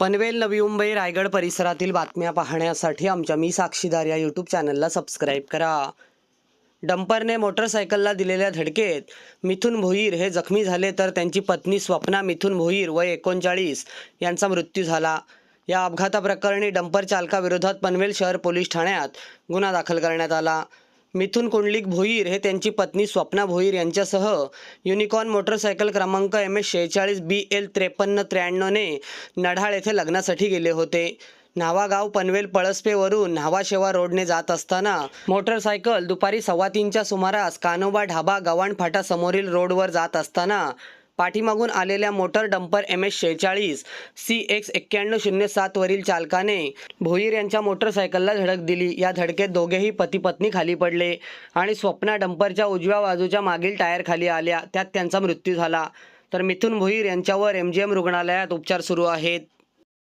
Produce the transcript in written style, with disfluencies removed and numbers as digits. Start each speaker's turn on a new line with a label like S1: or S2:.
S1: पनवेल, नवी मुंबई, रायगड परिसरातील बातम्या पाहण्यासाठी आमच्या मी साक्षीदार या यूट्यूब चॅनलला सबस्क्राईब करा। डंपरने मोटरसायकलला दिलेल्या धडकेत मिथुन भोईर हे जखमी झाले तर त्यांची पत्नी स्वप्ना मिथुन भोईर वय 39 यांचा मृत्यू झाला। या अपघाताप्रकरणी डंपर चालकाविरोधात पनवेल शहर पोलीस ठाण्यात गुन्हा दाखल करण्यात आला। मिथुन कुंडलिक भोईर हे त्यांची पत्नी स्वप्ना भोईर यांच्यासह युनिकॉर्न मोटरसायकल क्रमांक MS46 BL 5393 ने नढाळ येथे लग्नासाठी गेले होते। न्हावागाव पनवेल पळसपेवरून न्हावाशेवा रोडने जात असताना मोटरसायकल दुपारी 2:15च्या सुमारास कानोबा ढाबा गव्हाण फाटा समोरील रोडवर जात असताना पाठीमागून आलेल्या मोटर डंपर MS46 CX 9107 वरील चालकाने भोईर यांच्या मोटरसायकलला धडक दिली। या धडकेत दोघेही पती पत्नी खाली पडले आणि स्वप्ना डंपरच्या उजव्या बाजूच्या मागील टायर खाली आल्या, त्यात त्यांचा मृत्यू झाला। तर मिथुन भोईर यांच्यावर MGM रुग्णालयात उपचार सुरू आहेत।